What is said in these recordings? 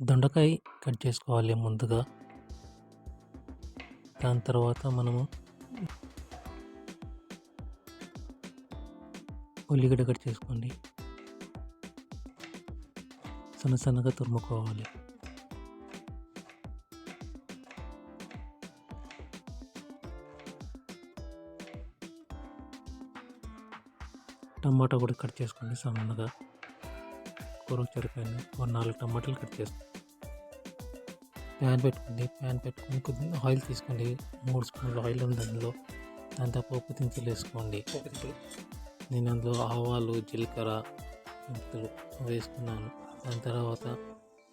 దొండకాయ కట్ చేసుకోవాలి ముందుగా. దాని తర్వాత మనము ఉల్లిగడ్డ కట్ చేసుకోండి. సన్నగా తురుముకోవాలి. టమాటా కూడా కట్ చేసుకోండి సన్నగా. కూరకు సరిపోయింది. ఒక 4 టమాటాలు కట్ చేసుకోండి. ప్యాన్ పెట్టుకొని కొద్దిగా ఆయిల్ తీసుకోండి. 3 స్పూన్ల ఆయిల్ ఉంది అందులో. దాంతో పోపు దినుసులు వేసుకోండి. నేను అందులో ఆవాలు, జీలకర్ర, మెంతులు వేసుకున్నాను. దాని తర్వాత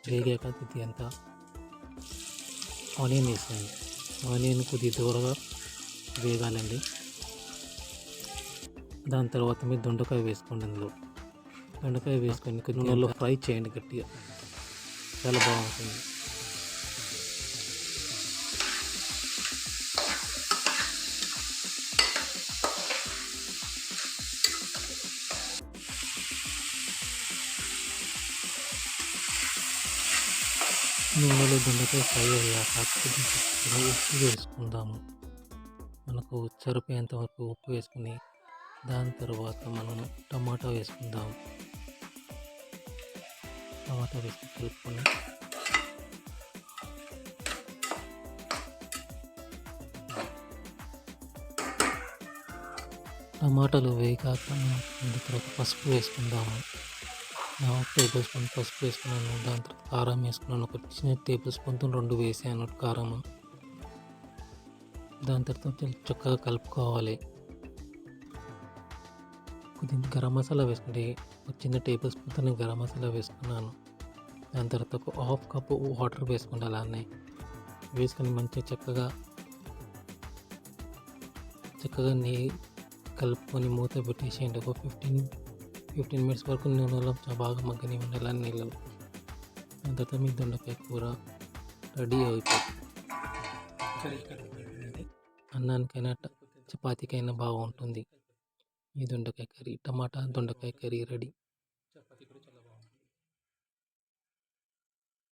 వేగాక కొద్దిగంత ఆనియన్ వేసుకోండి. ఆనియన్ కొద్దిగా దూరగా వేగాలండి. దాని తర్వాత మీరు దొండకాయ వేసుకోండి. అందులో దొండకాయ వేసుకొని కొద్దిగా నూనెలో ఫ్రై చేయండి గట్టిగా. చాలా బాగుంటుంది. నూనెలో దొండకాయ ఫ్రై అయ్యాక కొద్దిగా ఉప్పు వేసుకుందాము. మనకు సరిపోయేంత వరకు ఉప్పు వేసుకుని దాని తర్వాత మనము టమాటా వేసుకుందాం. టమాటా వేసి కలుపుకొని టమాటాలు వేగాక మనం తర్వాత పసుపు వేసుకుందాము. 4 టేబుల్ స్పూన్ పసుపు వేసుకున్నాను. దాని తర్వాత కారం వేసుకున్నాను. ఒక చిన్న టేబుల్ స్పూన్తో 2 వేసాను కారము. దాని తర్వాత చక్కగా కలుపుకోవాలి. కొద్దిగా గరం మసాలా వేసుకోండి. ఒక చిన్న టేబుల్ స్పూన్తో నేను గరం మసాలా వేసుకున్నాను. దాని తర్వాత ఒక హాఫ్ కప్పు వాటర్ వేసుకోండి. అలానే వేసుకొని మంచిగా చక్కగా కలుపుకొని మూత పెట్టేసేయండి. ఒక 15 మినిట్స్ వరకు నూనెలో బాగా మగ్గనివ్వండి. అలా నీళ్ళలో. దాని తర్వాత మీ దొండకాయ కూర రెడీ అయిపోతుంది. అన్నానికైనా చపాతీకైనా బాగుంటుంది. ఈ దొండకాయ కర్రీ, టమాటా దొండకాయ కర్రీ రెడీ.